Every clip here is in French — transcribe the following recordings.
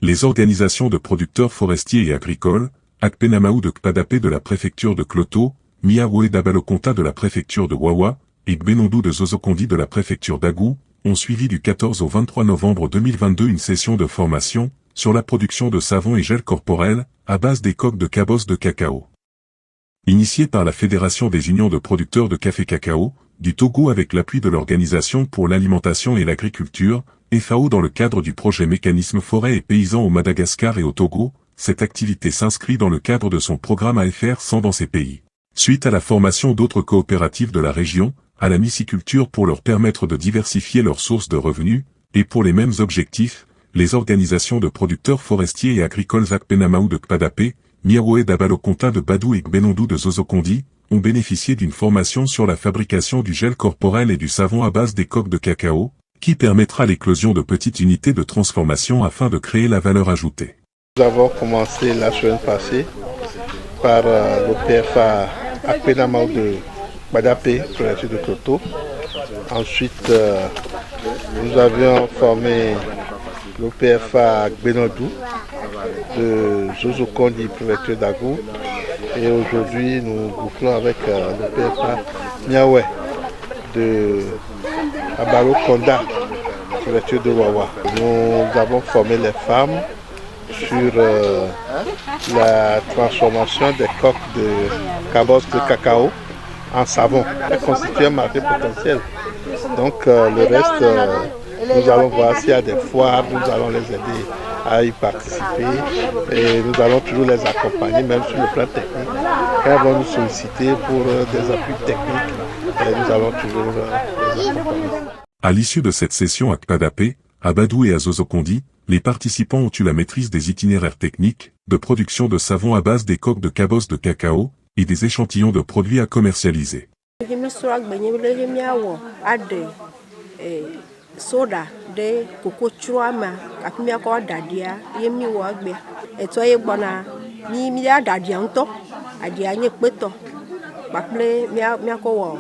Les organisations de producteurs forestiers et agricoles, Akpenamaou de Kpadapé de la préfecture de Kloto, Miawoe d'Abalokonta de la préfecture de Wawa, et Gbenondou de Zozokondi de la préfecture d'Agou, ont suivi du 14 au 23 novembre 2022 une session de formation sur la production de savon et gel corporel à base des coques de cabosse de cacao. Initiée par la Fédération des unions de producteurs de café cacao du Togo avec l'appui de l'Organisation pour l'alimentation et l'agriculture, FAO dans le cadre du projet Mécanisme forêt et paysans au Madagascar et au Togo, cette activité s'inscrit dans le cadre de son programme AFR 100 dans ces pays. Suite à la formation d'autres coopératives de la région, à la myciculture pour leur permettre de diversifier leurs sources de revenus, et pour les mêmes objectifs, les organisations de producteurs forestiers et agricoles Akpenamaou de Kpadapé, Miawoe d'Abalokonta de Badou et Gbenondou de Zozokondi, ont bénéficié d'une formation sur la fabrication du gel corporel et du savon à base des coques de cacao, qui permettra l'éclosion de petites unités de transformation afin de créer la valeur ajoutée. Nous avons commencé la semaine passée par l'OPFA Akpenamaou de Kpadapé, préfecture de Kloto. Ensuite, nous avions formé l'OPFA Gbenondou de Zozokondi, préfecture d'Agou. Et aujourd'hui, nous bouclons avec l'OPFA Miawoe de Abalokonda, préfecture de Wawa. Nous avons formé les femmes sur la transformation des coques de cabosse de cacao en savon. Elles constituent un marché potentiel. Donc le reste, nous allons voir s'il y a des foires, nous allons les aider à y participer et nous allons toujours les accompagner, même sur le plan technique. Quand elles vont nous solliciter pour des appuis techniques, nous allons toujours les accompagner. À l'issue de cette session à Kpadapé, à Badou et à Zozokondi, les participants ont eu la maîtrise des itinéraires techniques, de production de savon à base des coques de cabosse de cacao, et des échantillons de produits à commercialiser. Soda de coco chuama kapimia ko dadia yemi wo agbe eto ye gbona mi ya dadia nto adia nye peto baple mi ko wo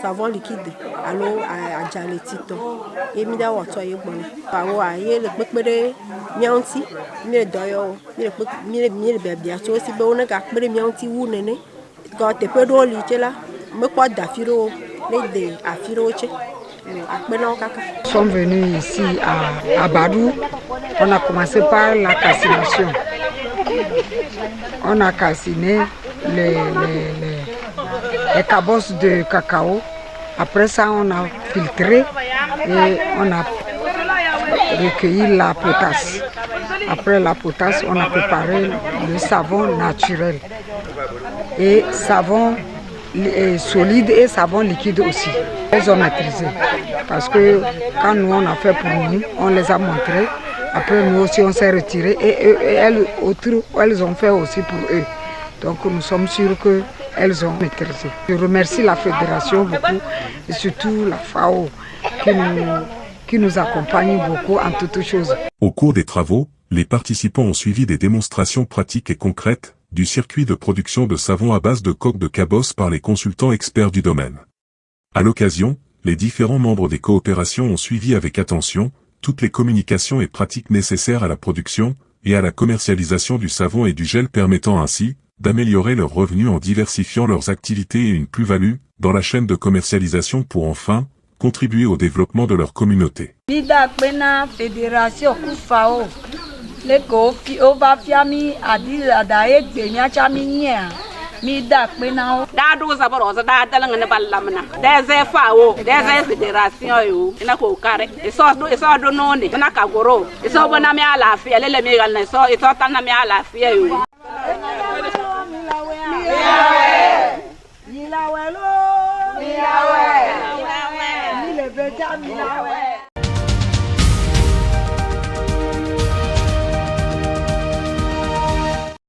savon liquide alo ajale tito yemi da wo to ye gbona pawo aye le pepere mianti mi doyo mi le bebia so si be wona ka pere mianti wu nene ko te pedo li chela me ko dafiro le de afiro che. Nous sommes venus ici à Badou. On a commencé par la calcination. On a calciné les cabosses de cacao. Après ça, on a filtré et on a recueilli la potasse. Après la potasse, on a préparé le savon naturel. Et savon solide et savon liquide aussi. Elles ont maîtrisé. Parce que quand nous on a fait pour nous, on les a montrés. Après nous aussi on s'est retirés et elles ont fait aussi pour eux. Donc nous sommes sûrs qu'elles ont maîtrisé. Je remercie la fédération beaucoup et surtout la FAO qui nous accompagne beaucoup en toutes choses. Au cours des travaux, les participants ont suivi des démonstrations pratiques et concrètes du circuit de production de savon à base de coques de cabosse par les consultants experts du domaine. À l'occasion, les différents membres des coopérations ont suivi avec attention toutes les communications et pratiques nécessaires à la production et à la commercialisation du savon et du gel permettant ainsi d'améliorer leurs revenus en diversifiant leurs activités et une plus-value dans la chaîne de commercialisation pour enfin contribuer au développement de leur communauté. Mi da pena da do za baro za da dalan ne ballamna da ze fawo da ze federation yo ina ko kare so do no ne na ka goro so bona mi ala afia lele mi gal ne so tan na mi ala afia yo mi lawe lo mi lawe mi le beja mi lawe